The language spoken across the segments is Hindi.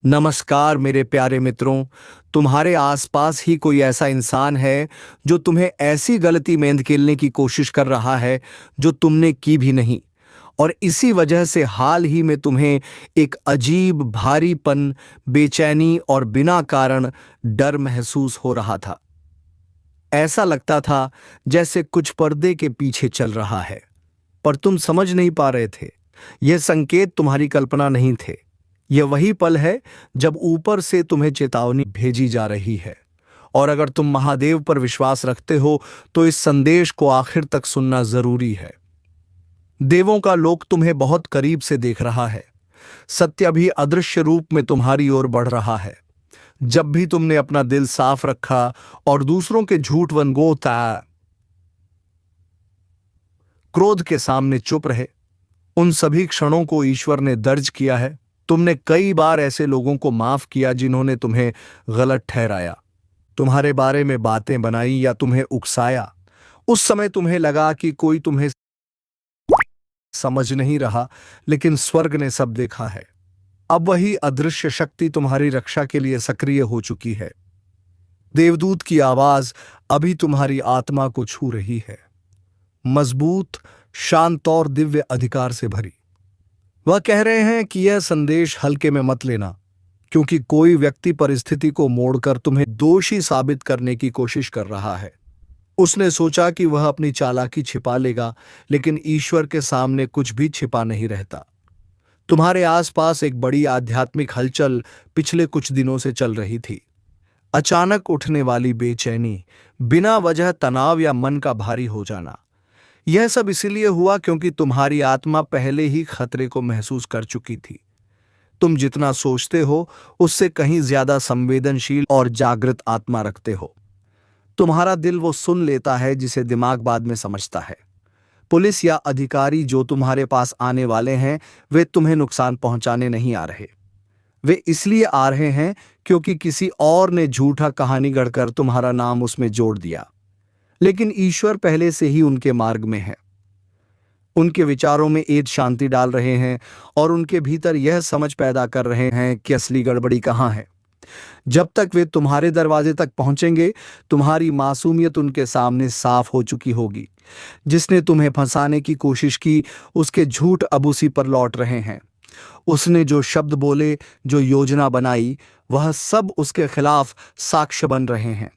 नमस्कार मेरे प्यारे मित्रों। तुम्हारे आसपास ही कोई ऐसा इंसान है जो तुम्हें ऐसी गलती में धकेलने की कोशिश कर रहा है जो तुमने की भी नहीं, और इसी वजह से हाल ही में तुम्हें एक अजीब भारीपन, बेचैनी और बिना कारण डर महसूस हो रहा था। ऐसा लगता था जैसे कुछ पर्दे के पीछे चल रहा है, पर तुम समझ नहीं पा रहे थे। यह संकेत तुम्हारी कल्पना नहीं थे। यह वही पल है जब ऊपर से तुम्हें चेतावनी भेजी जा रही है। और अगर तुम महादेव पर विश्वास रखते हो तो इस संदेश को आखिर तक सुनना जरूरी है। देवों का लोक तुम्हें बहुत करीब से देख रहा है। सत्य भी अदृश्य रूप में तुम्हारी ओर बढ़ रहा है। जब भी तुमने अपना दिल साफ रखा और दूसरों के झूठ वनगोता क्रोध के सामने चुप रहे, उन सभी क्षणों को ईश्वर ने दर्ज किया है। तुमने कई बार ऐसे लोगों को माफ किया जिन्होंने तुम्हें गलत ठहराया, तुम्हारे बारे में बातें बनाई या तुम्हें उकसाया। उस समय तुम्हें लगा कि कोई तुम्हें समझ नहीं रहा, लेकिन स्वर्ग ने सब देखा है। अब वही अदृश्य शक्ति तुम्हारी रक्षा के लिए सक्रिय हो चुकी है। देवदूत की आवाज अभी तुम्हारी आत्मा को छू रही है, मजबूत, शांत और दिव्य अधिकार से भरी। वह कह रहे हैं कि यह संदेश हल्के में मत लेना, क्योंकि कोई व्यक्ति परिस्थिति को मोड़कर तुम्हें दोषी साबित करने की कोशिश कर रहा है। उसने सोचा कि वह अपनी चालाकी छिपा लेगा, लेकिन ईश्वर के सामने कुछ भी छिपा नहीं रहता। तुम्हारे आसपास एक बड़ी आध्यात्मिक हलचल पिछले कुछ दिनों से चल रही थी। अचानक उठने वाली बेचैनी, बिना वजह तनाव या मन का भारी हो जाना। यह सब इसलिए हुआ क्योंकि तुम्हारी आत्मा पहले ही खतरे को महसूस कर चुकी थी। तुम जितना सोचते हो उससे कहीं ज्यादा संवेदनशील और जागृत आत्मा रखते हो। तुम्हारा दिल वो सुन लेता है जिसे दिमाग बाद में समझता है। पुलिस या अधिकारी जो तुम्हारे पास आने वाले हैं, वे तुम्हें नुकसान पहुंचाने नहीं आ रहे। वे इसलिए आ रहे हैं क्योंकि किसी और ने झूठा कहानी गढ़कर तुम्हारा नाम उसमें जोड़ दिया। लेकिन ईश्वर पहले से ही उनके मार्ग में है। उनके विचारों में एक शांति डाल रहे हैं और उनके भीतर यह समझ पैदा कर रहे हैं कि असली गड़बड़ी कहाँ है। जब तक वे तुम्हारे दरवाजे तक पहुंचेंगे, तुम्हारी मासूमियत उनके सामने साफ हो चुकी होगी। जिसने तुम्हें फंसाने की कोशिश की, उसके झूठ अब उसी पर लौट रहे हैं। उसने जो शब्द बोले, जो योजना बनाई, वह सब उसके खिलाफ साक्ष्य बन रहे हैं।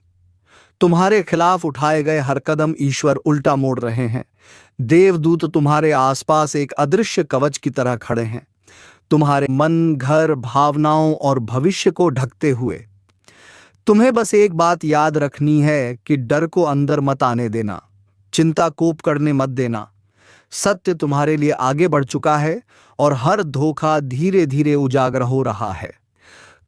तुम्हारे खिलाफ उठाए गए हर कदम ईश्वर उल्टा मोड़ रहे हैं। देवदूत तुम्हारे आसपास एक अदृश्य कवच की तरह खड़े हैं, तुम्हारे मन, घर, भावनाओं और भविष्य को ढकते हुए। तुम्हें बस एक बात याद रखनी है कि डर को अंदर मत आने देना, चिंता को करने मत देना। सत्य तुम्हारे लिए आगे बढ़ चुका है और हर धोखा धीरे धीरे उजागर हो रहा है।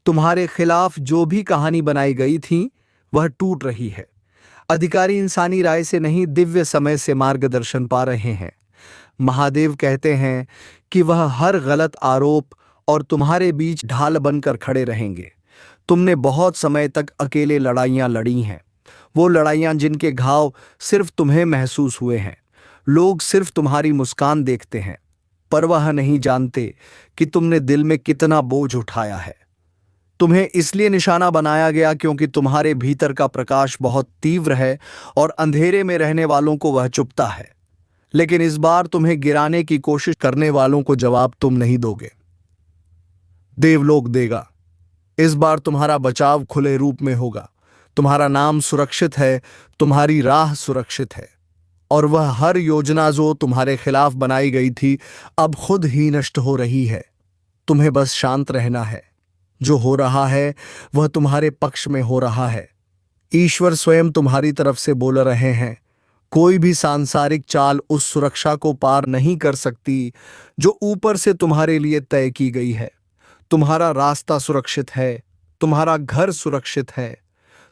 तुम्हारे खिलाफ जो भी कहानी बनाई गई थी, वह टूट रही है। अधिकारी इंसानी राय से नहीं, दिव्य समय से मार्गदर्शन पा रहे हैं। महादेव कहते हैं कि वह हर गलत आरोप और तुम्हारे बीच ढाल बनकर खड़े रहेंगे। तुमने बहुत समय तक अकेले लड़ाइयां लड़ी हैं, वो लड़ाइयां जिनके घाव सिर्फ तुम्हें महसूस हुए हैं। लोग सिर्फ तुम्हारी मुस्कान देखते हैं, पर वह नहीं जानते कि तुमने दिल में कितना बोझ उठाया है। तुम्हें इसलिए निशाना बनाया गया क्योंकि तुम्हारे भीतर का प्रकाश बहुत तीव्र है और अंधेरे में रहने वालों को वह चुभता है। लेकिन इस बार तुम्हें गिराने की कोशिश करने वालों को जवाब तुम नहीं दोगे, देवलोक देगा। इस बार तुम्हारा बचाव खुले रूप में होगा। तुम्हारा नाम सुरक्षित है, तुम्हारी राह सुरक्षित है, और वह हर योजना जो तुम्हारे खिलाफ बनाई गई थी अब खुद ही नष्ट हो रही है। तुम्हें बस शांत रहना है। जो हो रहा है वह तुम्हारे पक्ष में हो रहा है। ईश्वर स्वयं तुम्हारी तरफ से बोल रहे हैं। कोई भी सांसारिक चाल उस सुरक्षा को पार नहीं कर सकती जो ऊपर से तुम्हारे लिए तय की गई है। तुम्हारा रास्ता सुरक्षित है, तुम्हारा घर सुरक्षित है,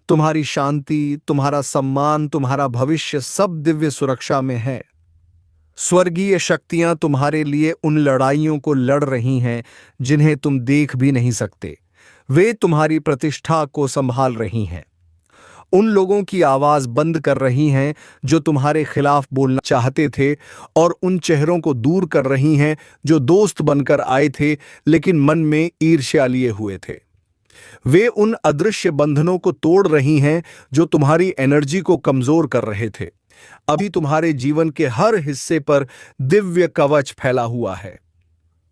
तुम्हारी शांति, तुम्हारा सम्मान, तुम्हारा भविष्य सब दिव्य सुरक्षा में है। स्वर्गीय शक्तियां तुम्हारे लिए उन लड़ाइयों को लड़ रही हैं जिन्हें तुम देख भी नहीं सकते। वे तुम्हारी प्रतिष्ठा को संभाल रही हैं, उन लोगों की आवाज बंद कर रही हैं जो तुम्हारे खिलाफ बोलना चाहते थे, और उन चेहरों को दूर कर रही हैं जो दोस्त बनकर आए थे लेकिन मन में ईर्ष्या लिए हुए थे। वे उन अदृश्य बंधनों को तोड़ रही हैं जो तुम्हारी एनर्जी को कमजोर कर रहे थे। अभी तुम्हारे जीवन के हर हिस्से पर दिव्य कवच फैला हुआ है।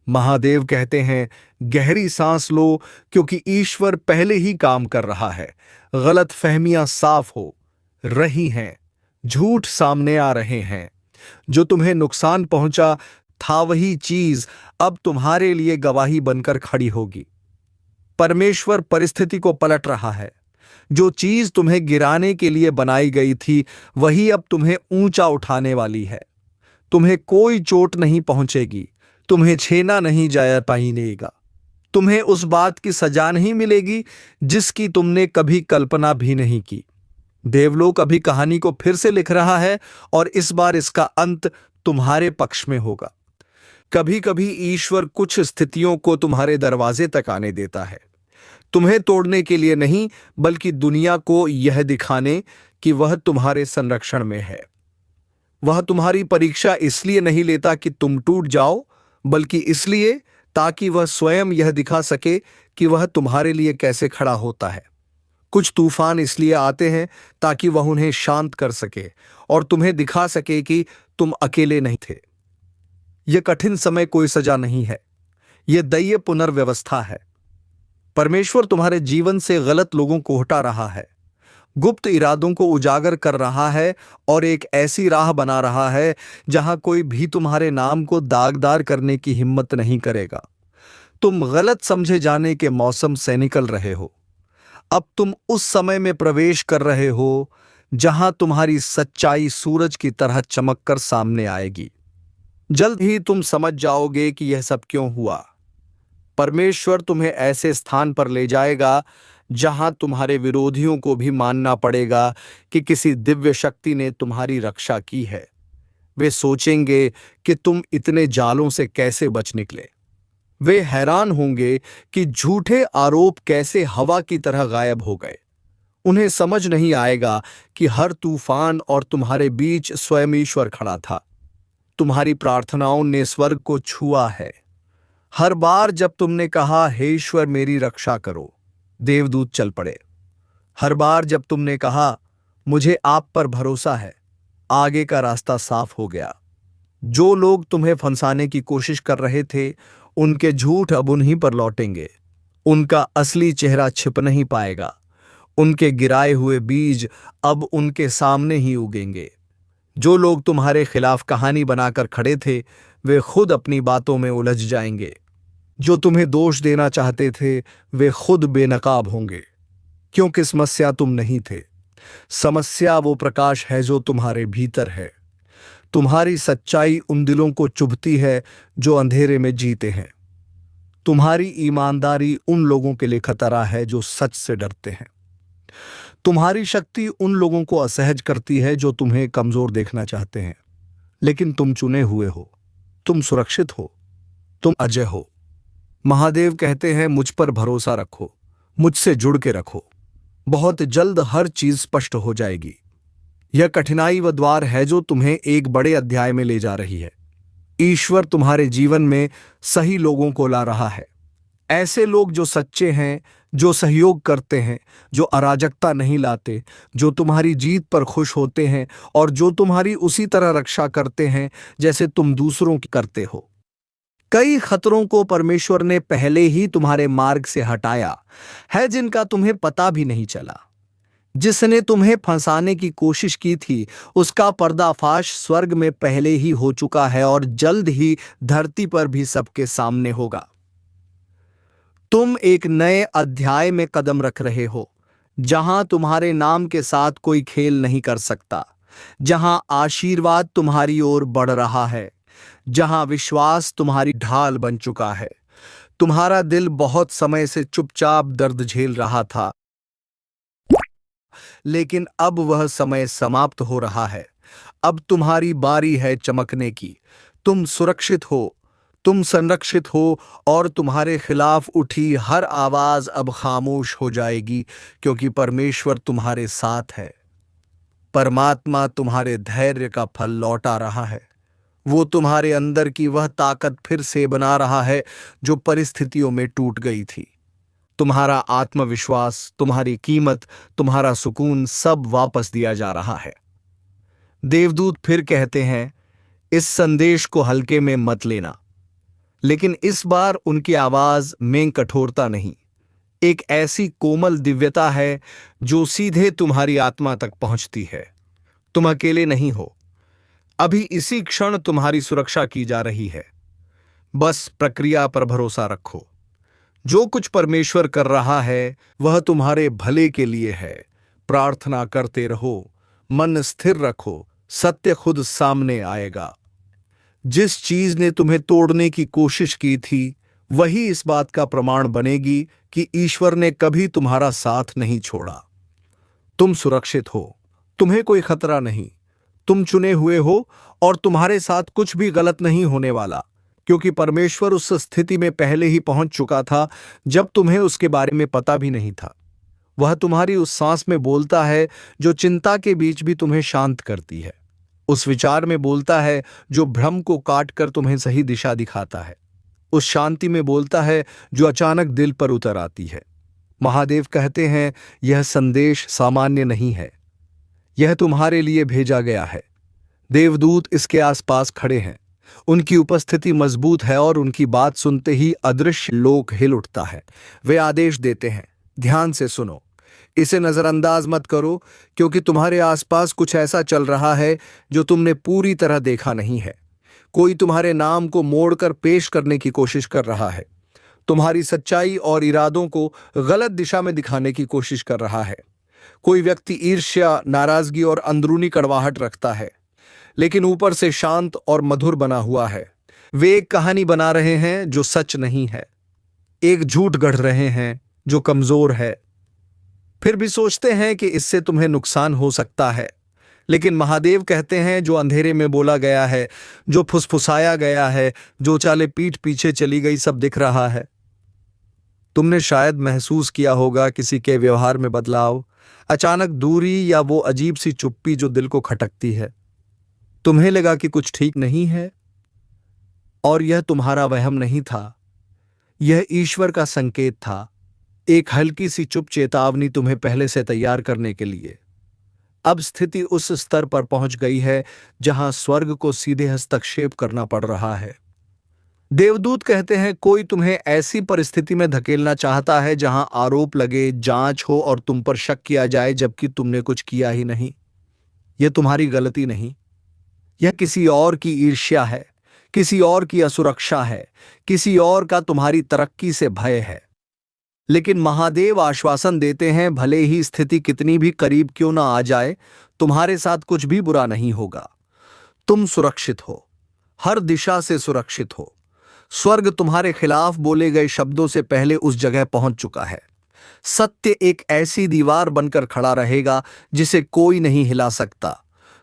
महादेव कहते हैं, गहरी सांस लो, क्योंकि ईश्वर पहले ही काम कर रहा है। गलत फहमियां साफ हो रही हैं, झूठ सामने आ रहे हैं। जो तुम्हें नुकसान पहुंचा था वही चीज अब तुम्हारे लिए गवाही बनकर खड़ी होगी। परमेश्वर परिस्थिति को पलट रहा है। जो चीज तुम्हें गिराने के लिए बनाई गई थी वही अब तुम्हें ऊंचा उठाने वाली है। तुम्हें कोई चोट नहीं पहुंचेगी, तुम्हें छेना नहीं जाया पाएगा, तुम्हें उस बात की सजा नहीं मिलेगी जिसकी तुमने कभी कल्पना भी नहीं की। देवलोक अभी कहानी को फिर से लिख रहा है और इस बार इसका अंत तुम्हारे पक्ष में होगा। कभी कभी ईश्वर कुछ स्थितियों को तुम्हारे दरवाजे तक आने देता है, तुम्हें तोड़ने के लिए नहीं, बल्कि दुनिया को यह दिखाने कि वह तुम्हारे संरक्षण में है। वह तुम्हारी परीक्षा इसलिए नहीं लेता कि तुम टूट जाओ, बल्कि इसलिए ताकि वह स्वयं यह दिखा सके कि वह तुम्हारे लिए कैसे खड़ा होता है। कुछ तूफान इसलिए आते हैं ताकि वह उन्हें शांत कर सके और तुम्हें दिखा सके कि तुम अकेले नहीं थे। यह कठिन समय कोई सजा नहीं है, यह दैवीय पुनर्व्यवस्था है। परमेश्वर तुम्हारे जीवन से गलत लोगों को हटा रहा है, गुप्त इरादों को उजागर कर रहा है और एक ऐसी राह बना रहा है जहां कोई भी तुम्हारे नाम को दागदार करने की हिम्मत नहीं करेगा। तुम गलत समझे जाने के मौसम से निकल रहे हो। अब तुम उस समय में प्रवेश कर रहे हो जहां तुम्हारी सच्चाई सूरज की तरह चमककर सामने आएगी। जल्द ही तुम समझ जाओगे कि यह सब क्यों हुआ। परमेश्वर तुम्हें ऐसे स्थान पर ले जाएगा जहां तुम्हारे विरोधियों को भी मानना पड़ेगा कि किसी दिव्य शक्ति ने तुम्हारी रक्षा की है। वे सोचेंगे कि तुम इतने जालों से कैसे बच निकले। वे हैरान होंगे कि झूठे आरोप कैसे हवा की तरह गायब हो गए। उन्हें समझ नहीं आएगा कि हर तूफान और तुम्हारे बीच स्वयं ईश्वर खड़ा था। तुम्हारी प्रार्थनाओं ने स्वर्ग को छुआ है। हर बार जब तुमने कहा, हे ईश्वर मेरी रक्षा करो, देवदूत चल पड़े। हर बार जब तुमने कहा, मुझे आप पर भरोसा है, आगे का रास्ता साफ हो गया। जो लोग तुम्हें फंसाने की कोशिश कर रहे थे, उनके झूठ अब उन्हीं पर लौटेंगे। उनका असली चेहरा छिप नहीं पाएगा। उनके गिराए हुए बीज अब उनके सामने ही उगेंगे। जो लोग तुम्हारे खिलाफ कहानी बनाकर खड़े थे, वे खुद अपनी बातों में उलझ जाएंगे। जो तुम्हें दोष देना चाहते थे, वे खुद बेनकाब होंगे, क्योंकि समस्या तुम नहीं थे। समस्या वो प्रकाश है जो तुम्हारे भीतर है। तुम्हारी सच्चाई उन दिलों को चुभती है जो अंधेरे में जीते हैं। तुम्हारी ईमानदारी उन लोगों के लिए खतरा है जो सच से डरते हैं। तुम्हारी शक्ति उन लोगों को असहज करती है जो तुम्हें कमजोर देखना चाहते हैं। लेकिन तुम चुने हुए हो, तुम सुरक्षित हो, तुम अजय हो। महादेव कहते हैं, मुझ पर भरोसा रखो, मुझसे जुड़ के रखो। बहुत जल्द हर चीज स्पष्ट हो जाएगी। यह कठिनाई व द्वार है जो तुम्हें एक बड़े अध्याय में ले जा रही है। ईश्वर तुम्हारे जीवन में सही लोगों को ला रहा है। ऐसे लोग जो सच्चे हैं, जो सहयोग करते हैं, जो अराजकता नहीं लाते, जो तुम्हारी जीत पर खुश होते हैं और जो तुम्हारी उसी तरह रक्षा करते हैं जैसे तुम दूसरों की करते हो। कई खतरों को परमेश्वर ने पहले ही तुम्हारे मार्ग से हटाया है, जिनका तुम्हें पता भी नहीं चला। जिसने तुम्हें फंसाने की कोशिश की थी, उसका पर्दाफाश स्वर्ग में पहले ही हो चुका है और जल्द ही धरती पर भी सबके सामने होगा। तुम एक नए अध्याय में कदम रख रहे हो, जहां तुम्हारे नाम के साथ कोई खेल नहीं कर सकता, जहां आशीर्वाद तुम्हारी ओर बढ़ रहा है, जहां विश्वास तुम्हारी ढाल बन चुका है। तुम्हारा दिल बहुत समय से चुपचाप दर्द झेल रहा था, लेकिन अब वह समय समाप्त हो रहा है। अब तुम्हारी बारी है चमकने की। तुम सुरक्षित हो, तुम संरक्षित हो और तुम्हारे खिलाफ उठी हर आवाज अब खामोश हो जाएगी, क्योंकि परमेश्वर तुम्हारे साथ है। परमात्मा तुम्हारे धैर्य का फल लौटा रहा है। वो तुम्हारे अंदर की वह ताकत फिर से बना रहा है जो परिस्थितियों में टूट गई थी। तुम्हारा आत्मविश्वास, तुम्हारी कीमत, तुम्हारा सुकून सब वापस दिया जा रहा है। देवदूत फिर कहते हैं, इस संदेश को हल्के में मत लेना। लेकिन इस बार उनकी आवाज में कठोरता नहीं, एक ऐसी कोमल दिव्यता है जो सीधे तुम्हारी आत्मा तक पहुंचती है। तुम अकेले नहीं हो। अभी इसी क्षण तुम्हारी सुरक्षा की जा रही है। बस प्रक्रिया पर भरोसा रखो। जो कुछ परमेश्वर कर रहा है वह तुम्हारे भले के लिए है। प्रार्थना करते रहो, मन स्थिर रखो, सत्य खुद सामने आएगा। जिस चीज ने तुम्हें तोड़ने की कोशिश की थी वही इस बात का प्रमाण बनेगी कि ईश्वर ने कभी तुम्हारा साथ नहीं छोड़ा। तुम सुरक्षित हो, तुम्हें कोई खतरा नहीं। तुम चुने हुए हो और तुम्हारे साथ कुछ भी गलत नहीं होने वाला, क्योंकि परमेश्वर उस स्थिति में पहले ही पहुंच चुका था जब तुम्हें उसके बारे में पता भी नहीं था। वह तुम्हारी उस सांस में बोलता है जो चिंता के बीच भी तुम्हें शांत करती है। उस विचार में बोलता है जो भ्रम को काट कर तुम्हें सही दिशा दिखाता है। उस शांति में बोलता है जो अचानक दिल पर उतर आती है। महादेव कहते हैं, यह संदेश सामान्य नहीं है, यह तुम्हारे लिए भेजा गया है। देवदूत इसके आसपास खड़े हैं। उनकी उपस्थिति मजबूत है और उनकी बात सुनते ही अदृश्य लोक हिल उठता है। वे आदेश देते हैं, ध्यान से सुनो, इसे नजरअंदाज मत करो, क्योंकि तुम्हारे आसपास कुछ ऐसा चल रहा है जो तुमने पूरी तरह देखा नहीं है। कोई तुम्हारे नाम को मोड़कर पेश करने की कोशिश कर रहा है। तुम्हारी सच्चाई और इरादों को गलत दिशा में दिखाने की कोशिश कर रहा है। कोई व्यक्ति ईर्ष्या, नाराजगी और अंदरूनी कड़वाहट रखता है, लेकिन ऊपर से शांत और मधुर बना हुआ है। वे एक कहानी बना रहे हैं जो सच नहीं है, एक झूठ गढ़ रहे हैं जो कमजोर है। फिर भी सोचते हैं कि इससे तुम्हें नुकसान हो सकता है। लेकिन महादेव कहते हैं, जो अंधेरे में बोला गया है, जो फुसफुसाया गया है, जो चाले पीठ पीछे चली गई, सब दिख रहा है। तुमने शायद महसूस किया होगा किसी के व्यवहार में बदलाव, अचानक दूरी या वो अजीब सी चुप्पी जो दिल को खटकती है। तुम्हें लगा कि कुछ ठीक नहीं है, और यह तुम्हारा वहम नहीं था, यह ईश्वर का संकेत था। एक हल्की सी चुप चेतावनी तुम्हें पहले से तैयार करने के लिए। अब स्थिति उस स्तर पर पहुंच गई है जहां स्वर्ग को सीधे हस्तक्षेप करना पड़ रहा है। देवदूत कहते हैं, कोई तुम्हें ऐसी परिस्थिति में धकेलना चाहता है जहां आरोप लगे, जांच हो और तुम पर शक किया जाए, जबकि तुमने कुछ किया ही नहीं। यह तुम्हारी गलती नहीं, यह किसी और की ईर्ष्या है, किसी और की असुरक्षा है, किसी और का तुम्हारी तरक्की से भय है। लेकिन महादेव आश्वासन देते हैं, भले ही स्थिति कितनी भी करीब क्यों ना आ जाए, तुम्हारे साथ कुछ भी बुरा नहीं होगा। तुम सुरक्षित हो, हर दिशा से सुरक्षित हो। स्वर्ग तुम्हारे खिलाफ बोले गए शब्दों से पहले उस जगह पहुंच चुका है। सत्य एक ऐसी दीवार बनकर खड़ा रहेगा जिसे कोई नहीं हिला सकता।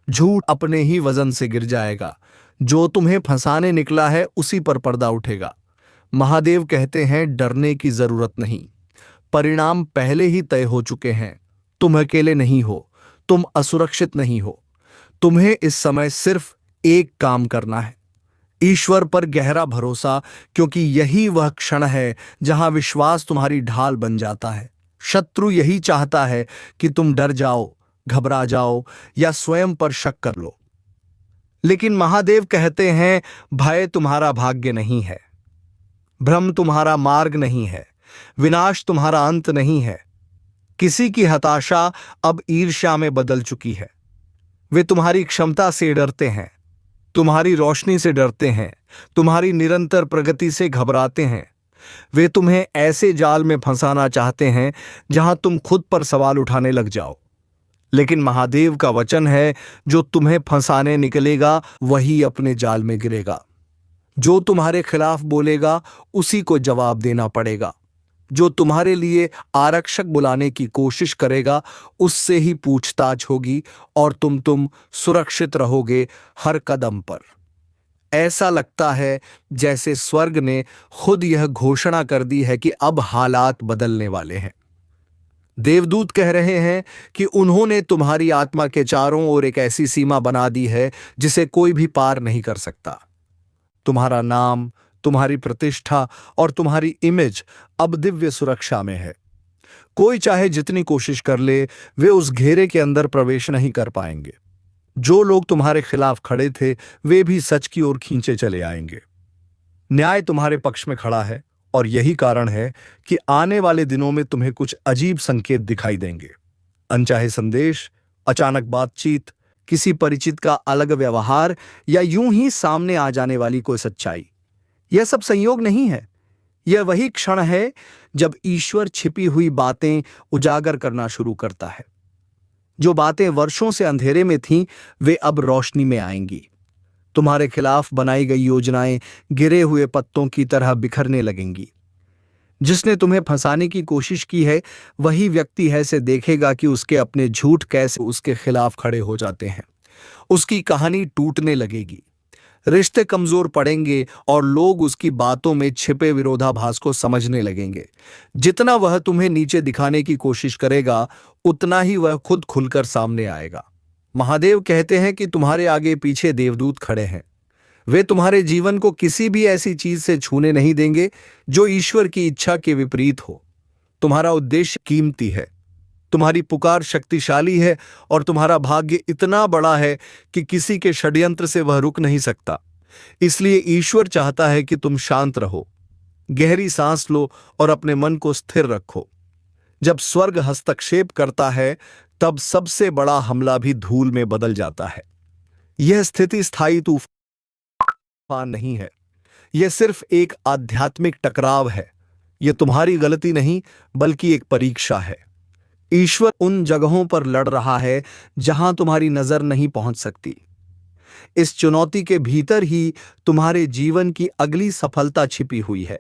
झूठ अपने ही वजन से गिर जाएगा। जो तुम्हें फंसाने निकला है उसी पर पर्दा उठेगा। महादेव कहते हैं, डरने की जरूरत नहीं, परिणाम पहले ही तय हो चुके हैं। तुम अकेले नहीं हो, तुम असुरक्षित नहीं हो। तुम्हें इस समय सिर्फ एक काम करना है, ईश्वर पर गहरा भरोसा, क्योंकि यही वह क्षण है जहां विश्वास तुम्हारी ढाल बन जाता है। शत्रु यही चाहता है कि तुम डर जाओ, घबरा जाओ या स्वयं पर शक कर लो। लेकिन महादेव कहते हैं, भय तुम्हारा भाग्य नहीं है, भ्रम तुम्हारा मार्ग नहीं है, विनाश तुम्हारा अंत नहीं है। किसी की हताशा अब ईर्ष्या में बदल चुकी है। वे तुम्हारी क्षमता से डरते हैं, तुम्हारी रोशनी से डरते हैं, तुम्हारी निरंतर प्रगति से घबराते हैं। वे तुम्हें ऐसे जाल में फंसाना चाहते हैं जहां तुम खुद पर सवाल उठाने लग जाओ। लेकिन महादेव का वचन है, जो तुम्हें फंसाने निकलेगा वही अपने जाल में गिरेगा। जो तुम्हारे खिलाफ बोलेगा उसी को जवाब देना पड़ेगा। जो तुम्हारे लिए आरक्षक बुलाने की कोशिश करेगा उससे ही पूछताछ होगी, और तुम सुरक्षित रहोगे हर कदम पर। ऐसा लगता है जैसे स्वर्ग ने खुद यह घोषणा कर दी है कि अब हालात बदलने वाले हैं। देवदूत कह रहे हैं कि उन्होंने तुम्हारी आत्मा के चारों ओर एक ऐसी सीमा बना दी है जिसे कोई भी पार नहीं कर सकता। तुम्हारा नाम, तुम्हारी प्रतिष्ठा और तुम्हारी इमेज अब दिव्य सुरक्षा में है। कोई चाहे जितनी कोशिश कर ले, वे उस घेरे के अंदर प्रवेश नहीं कर पाएंगे। जो लोग तुम्हारे खिलाफ खड़े थे, वे भी सच की ओर खींचे चले आएंगे। न्याय तुम्हारे पक्ष में खड़ा है और यही कारण है कि आने वाले दिनों में तुम्हें कुछ अजीब संकेत दिखाई देंगे। अनचाहे संदेश, अचानक बातचीत, किसी परिचित का अलग व्यवहार या यूं ही सामने आ जाने वाली कोई सच्चाई। यह सब संयोग नहीं है। यह वही क्षण है जब ईश्वर छिपी हुई बातें उजागर करना शुरू करता है। जो बातें वर्षों से अंधेरे में थीं, वे अब रोशनी में आएंगी। तुम्हारे खिलाफ बनाई गई योजनाएं गिरे हुए पत्तों की तरह बिखरने लगेंगी। जिसने तुम्हें फंसाने की कोशिश की है, वही व्यक्ति ऐसे देखेगा कि उसके अपने झूठ कैसे उसके खिलाफ खड़े हो जाते हैं। उसकी कहानी टूटने लगेगी, रिश्ते कमजोर पड़ेंगे और लोग उसकी बातों में छिपे विरोधाभास को समझने लगेंगे। जितना वह तुम्हें नीचे दिखाने की कोशिश करेगा, उतना ही वह खुद खुलकर सामने आएगा। महादेव कहते हैं कि तुम्हारे आगे पीछे देवदूत खड़े हैं। वे तुम्हारे जीवन को किसी भी ऐसी चीज से छूने नहीं देंगे जो ईश्वर की इच्छा के विपरीत हो। तुम्हारा उद्देश्य कीमती है, तुम्हारी पुकार शक्तिशाली है और तुम्हारा भाग्य इतना बड़ा है कि किसी के षड्यंत्र से वह रुक नहीं सकता। इसलिए ईश्वर चाहता है कि तुम शांत रहो, गहरी सांस लो और अपने मन को स्थिर रखो। जब स्वर्ग हस्तक्षेप करता है, तब सबसे बड़ा हमला भी धूल में बदल जाता है। यह स्थिति स्थायी तूफान नहीं है, यह सिर्फ एक आध्यात्मिक टकराव है। यह तुम्हारी गलती नहीं, बल्कि एक परीक्षा है। ईश्वर उन जगहों पर लड़ रहा है जहां तुम्हारी नजर नहीं पहुंच सकती। इस चुनौती के भीतर ही तुम्हारे जीवन की अगली सफलता छिपी हुई है।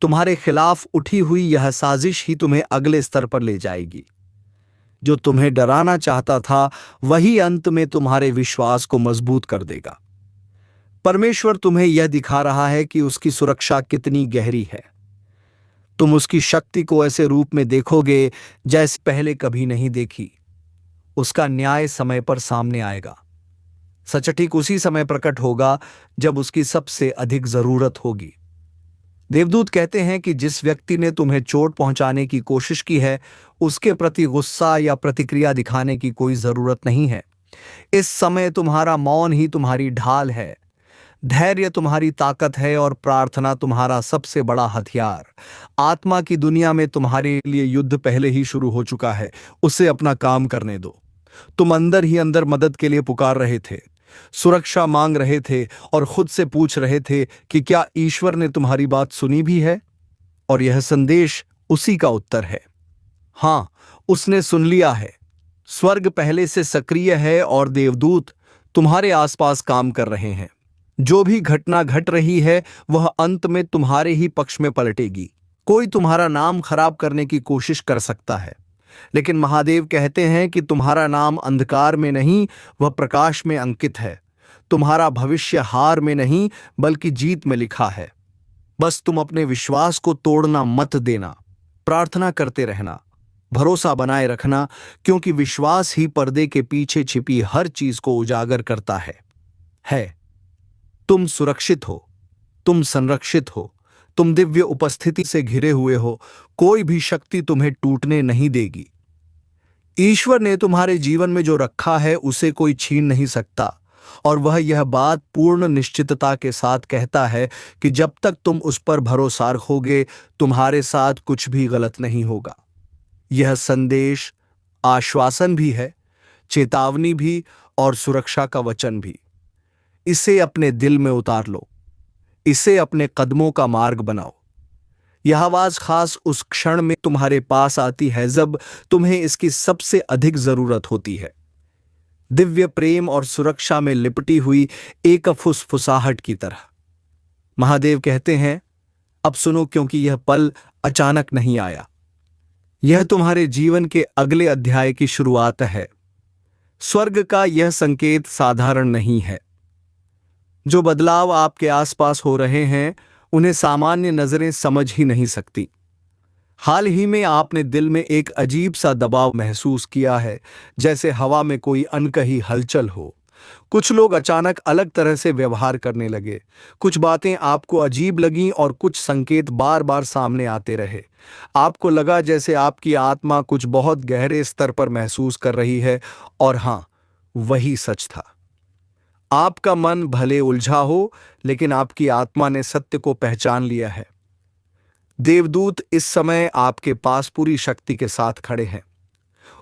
तुम्हारे खिलाफ उठी हुई यह साजिश ही तुम्हें अगले स्तर पर ले जाएगी। जो तुम्हें डराना चाहता था, वही अंत में तुम्हारे विश्वास को मजबूत कर देगा। परमेश्वर तुम्हें यह दिखा रहा है कि उसकी सुरक्षा कितनी गहरी है। तुम उसकी शक्ति को ऐसे रूप में देखोगे जैसे पहले कभी नहीं देखी। उसका न्याय समय पर सामने आएगा। सच ठीक उसी समय प्रकट होगा जब उसकी सबसे अधिक जरूरत होगी। देवदूत कहते हैं कि जिस व्यक्ति ने तुम्हें चोट पहुंचाने की कोशिश की है, उसके प्रति गुस्सा या प्रतिक्रिया दिखाने की कोई जरूरत नहीं है। इस समय तुम्हारा मौन ही तुम्हारी ढाल है। धैर्य तुम्हारी ताकत है और प्रार्थना तुम्हारा सबसे बड़ा हथियार। आत्मा की दुनिया में तुम्हारे लिए युद्ध पहले ही शुरू हो चुका है। उसे अपना काम करने दो। तुम अंदर ही अंदर मदद के लिए पुकार रहे थे, सुरक्षा मांग रहे थे और खुद से पूछ रहे थे कि क्या ईश्वर ने तुम्हारी बात सुनी भी है। और यह संदेश उसी का उत्तर है। हां, उसने सुन लिया है। स्वर्ग पहले से सक्रिय है और देवदूत तुम्हारे आसपास काम कर रहे हैं। जो भी घटना घट रही है, वह अंत में तुम्हारे ही पक्ष में पलटेगी। कोई तुम्हारा नाम खराब करने की कोशिश कर सकता है, लेकिन महादेव कहते हैं कि तुम्हारा नाम अंधकार में नहीं, वह प्रकाश में अंकित है। तुम्हारा भविष्य हार में नहीं, बल्कि जीत में लिखा है। बस तुम अपने विश्वास को तोड़ना मत देना, प्रार्थना करते रहना, भरोसा बनाए रखना, क्योंकि विश्वास ही पर्दे के पीछे छिपी हर चीज को उजागर करता है। तुम सुरक्षित हो, तुम संरक्षित हो, तुम दिव्य उपस्थिति से घिरे हुए हो। कोई भी शक्ति तुम्हें टूटने नहीं देगी। ईश्वर ने तुम्हारे जीवन में जो रखा है, उसे कोई छीन नहीं सकता। और वह यह बात पूर्ण निश्चितता के साथ कहता है कि जब तक तुम उस पर भरोसा रखोगे, तुम्हारे साथ कुछ भी गलत नहीं होगा। यह संदेश आश्वासन भी है, चेतावनी भी और सुरक्षा का वचन भी। इसे अपने दिल में उतार लो, इसे अपने कदमों का मार्ग बनाओ। यह आवाज खास उस क्षण में तुम्हारे पास आती है जब तुम्हें इसकी सबसे अधिक जरूरत होती है। दिव्य प्रेम और सुरक्षा में लिपटी हुई एक फुसफुसाहट की तरह। महादेव कहते हैं, अब सुनो, क्योंकि यह पल अचानक नहीं आया। यह तुम्हारे जीवन के अगले अध्याय की शुरुआत है। स्वर्ग का यह संकेत साधारण नहीं है। जो बदलाव आपके आसपास हो रहे हैं उन्हें सामान्य नजरें समझ ही नहीं सकती। हाल ही में आपने दिल में एक अजीब सा दबाव महसूस किया है, जैसे हवा में कोई अनकही हलचल हो। कुछ लोग अचानक अलग तरह से व्यवहार करने लगे, कुछ बातें आपको अजीब लगीं और कुछ संकेत बार बार सामने आते रहे। आपको लगा जैसे आपकी आत्मा कुछ बहुत गहरे स्तर पर महसूस कर रही है, और हां, वही सच था। आपका मन भले उलझा हो, लेकिन आपकी आत्मा ने सत्य को पहचान लिया है। देवदूत इस समय आपके पास पूरी शक्ति के साथ खड़े हैं।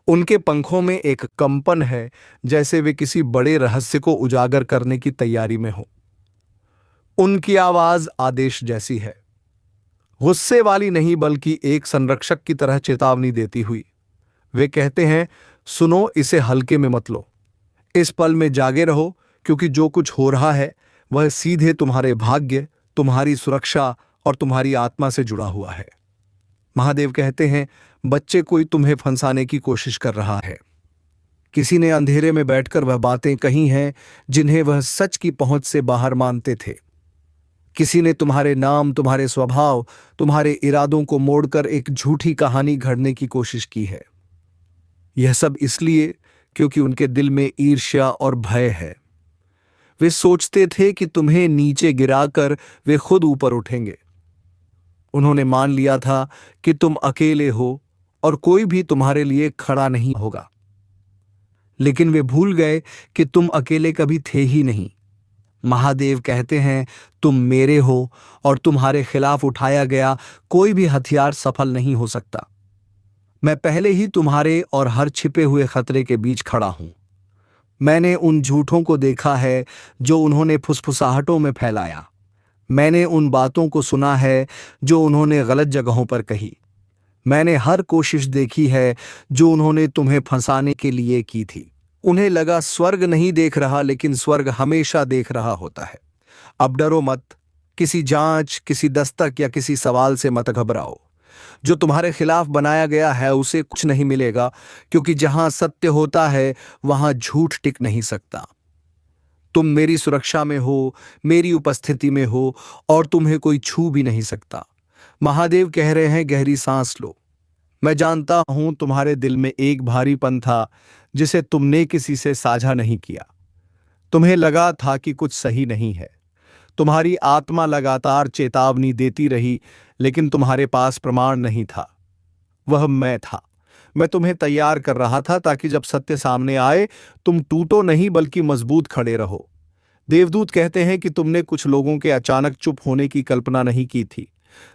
उनके पंखों में एक कंपन है, जैसे वे किसी बड़े रहस्य को उजागर करने की तैयारी में हो। उनकी आवाज आदेश जैसी है, गुस्से वाली नहीं बल्कि एक संरक्षक की तरह चेतावनी देती हुई। वे कहते हैं, सुनो, इसे हल्के में मत लो। इस पल में जागे रहो, क्योंकि जो कुछ हो रहा है वह सीधे तुम्हारे भाग्य, तुम्हारी सुरक्षा और तुम्हारी आत्मा से जुड़ा हुआ है। महादेव कहते हैं, बच्चे, कोई तुम्हें फंसाने की कोशिश कर रहा है। किसी ने अंधेरे में बैठकर वह बातें कही हैं जिन्हें वह सच की पहुंच से बाहर मानते थे। किसी ने तुम्हारे नाम, तुम्हारे स्वभाव, तुम्हारे इरादों को मोड़कर एक झूठी कहानी घड़ने की कोशिश की है। यह सब इसलिए क्योंकि उनके दिल में ईर्ष्या और भय है। वे सोचते थे कि तुम्हें नीचे गिराकर वे खुद ऊपर उठेंगे। उन्होंने मान लिया था कि तुम अकेले हो और कोई भी तुम्हारे लिए खड़ा नहीं होगा। लेकिन वे भूल गए कि तुम अकेले कभी थे ही नहीं। महादेव कहते हैं, तुम मेरे हो और तुम्हारे खिलाफ उठाया गया कोई भी हथियार सफल नहीं हो सकता। मैं पहले ही तुम्हारे और हर छिपे हुए खतरे के बीच खड़ा हूं। मैंने उन झूठों को देखा है जो उन्होंने फुसफुसाहटों में फैलाया। मैंने उन बातों को सुना है जो उन्होंने गलत जगहों पर कही। मैंने हर कोशिश देखी है जो उन्होंने तुम्हें फंसाने के लिए की थी। उन्हें लगा स्वर्ग नहीं देख रहा, लेकिन स्वर्ग हमेशा देख रहा होता है। अब डरो मत। किसी जांच, किसी दस्तक या किसी सवाल से मत घबराओ। जो तुम्हारे खिलाफ बनाया गया है उसे कुछ नहीं मिलेगा, क्योंकि जहां सत्य होता है वहां झूठ टिक नहीं सकता। तुम मेरी सुरक्षा में हो, मेरी उपस्थिति में हो, और तुम्हें कोई छू भी नहीं सकता। महादेव कह रहे हैं, गहरी सांस लो। मैं जानता हूं तुम्हारे दिल में एक भारीपन था जिसे तुमने किसी से साझा नहीं किया। तुम्हें लगा था कि कुछ सही नहीं है। तुम्हारी आत्मा लगातार चेतावनी देती रही, लेकिन तुम्हारे पास प्रमाण नहीं था। वह मैं था। मैं तुम्हें तैयार कर रहा था ताकि जब सत्य सामने आए तुम टूटो नहीं, बल्कि मजबूत खड़े रहो। देवदूत कहते हैं कि तुमने कुछ लोगों के अचानक चुप होने की कल्पना नहीं की थी।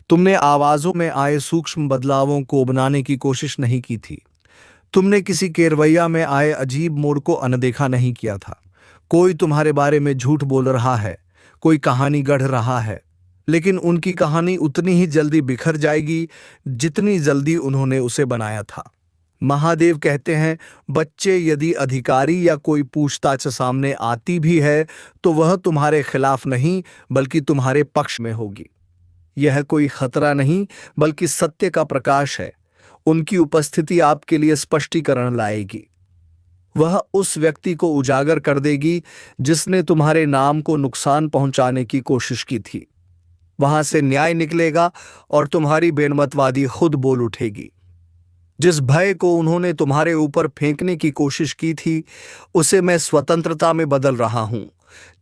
तुमने आवाजों में आए सूक्ष्म बदलावों को बनाने की कोशिश नहीं की थी। तुमने किसी के रवैया में आए अजीब मोड़ को अनदेखा नहीं किया था। कोई तुम्हारे बारे में झूठ बोल रहा है, कोई कहानी गढ़ रहा है, लेकिन उनकी कहानी उतनी ही जल्दी बिखर जाएगी जितनी जल्दी उन्होंने उसे बनाया था। महादेव कहते हैं, बच्चे, यदि अधिकारी या कोई पूछताछ सामने आती भी है तो वह तुम्हारे खिलाफ नहीं बल्कि तुम्हारे पक्ष में होगी। यह कोई खतरा नहीं बल्कि सत्य का प्रकाश है। उनकी उपस्थिति आपके लिए स्पष्टीकरण लाएगी। वह उस व्यक्ति को उजागर कर देगी जिसने तुम्हारे नाम को नुकसान पहुंचाने की कोशिश की थी। वहां से न्याय निकलेगा और तुम्हारी बेनमतवादी खुद बोल उठेगी। जिस भय को उन्होंने तुम्हारे ऊपर फेंकने की कोशिश की थी, उसे मैं स्वतंत्रता में बदल रहा हूं।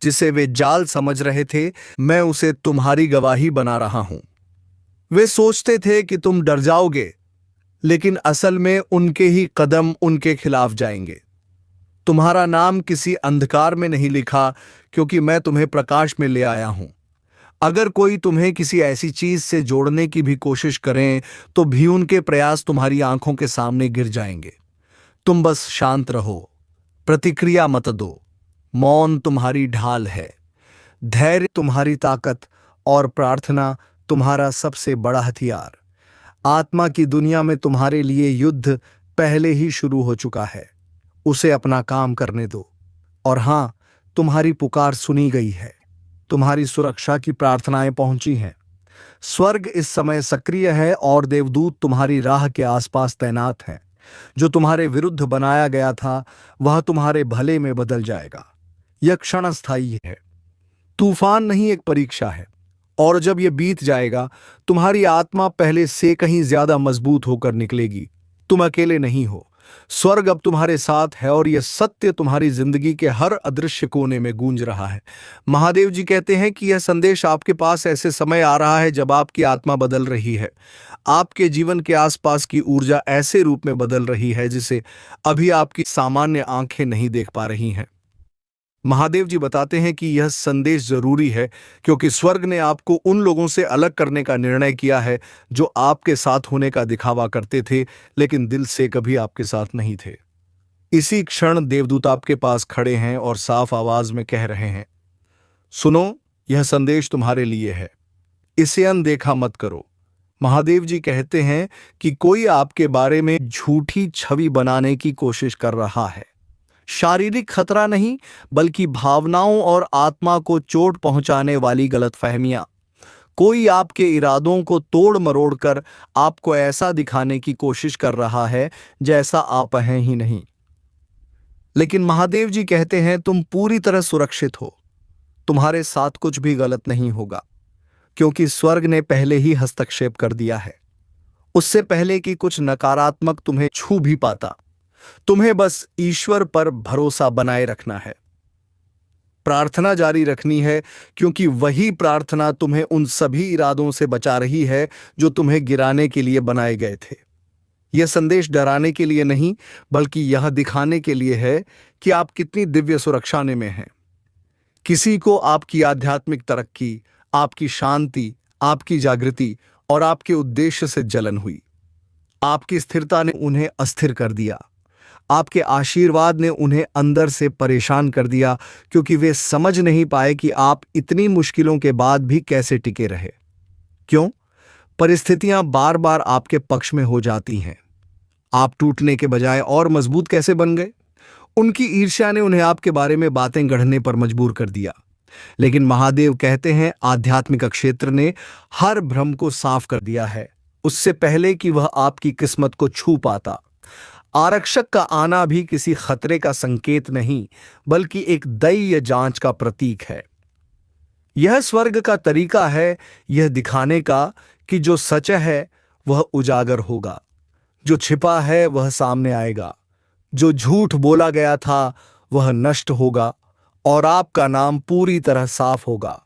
जिसे वे जाल समझ रहे थे, मैं उसे तुम्हारी गवाही बना रहा हूं। वे सोचते थे कि तुम डर जाओगे, लेकिन असल में उनके ही कदम उनके खिलाफ जाएंगे। तुम्हारा नाम किसी अंधकार में नहीं लिखा, क्योंकि मैं तुम्हें प्रकाश में ले आया हूं। अगर कोई तुम्हें किसी ऐसी चीज से जोड़ने की भी कोशिश करें तो भी उनके प्रयास तुम्हारी आंखों के सामने गिर जाएंगे। तुम बस शांत रहो, प्रतिक्रिया मत दो। मौन तुम्हारी ढाल है, धैर्य तुम्हारी ताकत, और प्रार्थना तुम्हारा सबसे बड़ा हथियार। आत्मा की दुनिया में तुम्हारे लिए युद्ध पहले ही शुरू हो चुका है। उसे अपना काम करने दो। और हां, तुम्हारी पुकार सुनी गई है। तुम्हारी सुरक्षा की प्रार्थनाएं पहुंची हैं। स्वर्ग इस समय सक्रिय है और देवदूत तुम्हारी राह के आसपास तैनात हैं। जो तुम्हारे विरुद्ध बनाया गया था वह तुम्हारे भले में बदल जाएगा। यह क्षण अस्थायी है। तूफान नहीं, एक परीक्षा है। और जब यह बीत जाएगा, तुम्हारी आत्मा पहले से कहीं ज्यादा मजबूत होकर निकलेगी। तुम अकेले नहीं हो, स्वर्ग अब तुम्हारे साथ है और यह सत्य तुम्हारी जिंदगी के हर अदृश्य कोने में गूंज रहा है। महादेव जी कहते हैं कि यह संदेश आपके पास ऐसे समय आ रहा है जब आपकी आत्मा बदल रही है। आपके जीवन के आसपास की ऊर्जा ऐसे रूप में बदल रही है जिसे अभी आपकी सामान्य आंखें नहीं देख पा रही हैं। महादेव जी बताते हैं कि यह संदेश जरूरी है क्योंकि स्वर्ग ने आपको उन लोगों से अलग करने का निर्णय किया है जो आपके साथ होने का दिखावा करते थे लेकिन दिल से कभी आपके साथ नहीं थे। इसी क्षण देवदूत आपके पास खड़े हैं और साफ आवाज में कह रहे हैं, सुनो, यह संदेश तुम्हारे लिए है, इसे अनदेखा मत करो। महादेव जी कहते हैं कि कोई आपके बारे में झूठी छवि बनाने की कोशिश कर रहा है। शारीरिक खतरा नहीं, बल्कि भावनाओं और आत्मा को चोट पहुंचाने वाली गलतफहमियां। कोई आपके इरादों को तोड़ मरोड़ कर आपको ऐसा दिखाने की कोशिश कर रहा है जैसा आप हैं ही नहीं। लेकिन महादेव जी कहते हैं तुम पूरी तरह सुरक्षित हो, तुम्हारे साथ कुछ भी गलत नहीं होगा क्योंकि स्वर्ग ने पहले ही हस्तक्षेप कर दिया है, उससे पहले कि कुछ नकारात्मक तुम्हें छू भी पाता। तुम्हें बस ईश्वर पर भरोसा बनाए रखना है, प्रार्थना जारी रखनी है क्योंकि वही प्रार्थना तुम्हें उन सभी इरादों से बचा रही है जो तुम्हें गिराने के लिए बनाए गए थे। यह संदेश डराने के लिए नहीं, बल्कि यह दिखाने के लिए है कि आप कितनी दिव्य सुरक्षा में हैं। किसी को आपकी आध्यात्मिक तरक्की, आपकी शांति, आपकी जागृति और आपके उद्देश्य से जलन हुई। आपकी स्थिरता ने उन्हें अस्थिर कर दिया, आपके आशीर्वाद ने उन्हें अंदर से परेशान कर दिया क्योंकि वे समझ नहीं पाए कि आप इतनी मुश्किलों के बाद भी कैसे टिके रहे। क्यों? परिस्थितियां बार बार आपके पक्ष में हो जाती हैं। आप टूटने के बजाय और मजबूत कैसे बन गए? उनकी ईर्ष्या ने उन्हें आपके बारे में बातें गढ़ने पर मजबूर कर दिया। लेकिन महादेव कहते हैं आध्यात्मिक क्षेत्र ने हर भ्रम को साफ कर दिया है, उससे पहले कि वह आपकी किस्मत को छू पाता। आरक्षक का आना भी किसी खतरे का संकेत नहीं, बल्कि एक दैवीय जांच का प्रतीक है। यह स्वर्ग का तरीका है यह दिखाने का कि जो सच है वह उजागर होगा, जो छिपा है वह सामने आएगा, जो झूठ बोला गया था वह नष्ट होगा और आपका नाम पूरी तरह साफ होगा।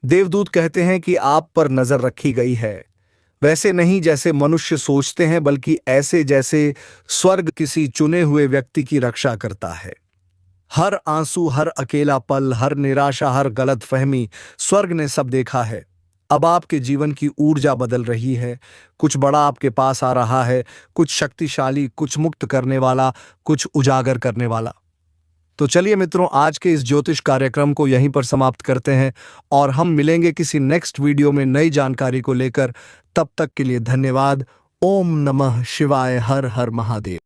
देवदूत कहते हैं कि आप पर नजर रखी गई है, वैसे नहीं जैसे मनुष्य सोचते हैं, बल्कि ऐसे जैसे स्वर्ग किसी चुने हुए व्यक्ति की रक्षा करता है। हर आंसू, हर अकेला पल, हर निराशा, हर गलत फहमी, स्वर्ग ने सब देखा है। अब आपके जीवन की ऊर्जा बदल रही है, कुछ बड़ा आपके पास आ रहा है, कुछ शक्तिशाली, कुछ मुक्त करने वाला, कुछ उजागर करने वाला। तो चलिए मित्रों, आज के इस ज्योतिष कार्यक्रम को यहीं पर समाप्त करते हैं और हम मिलेंगे किसी नेक्स्ट वीडियो में नई जानकारी को लेकर। तब तक के लिए धन्यवाद। ओम नमः शिवाय। हर हर महादेव।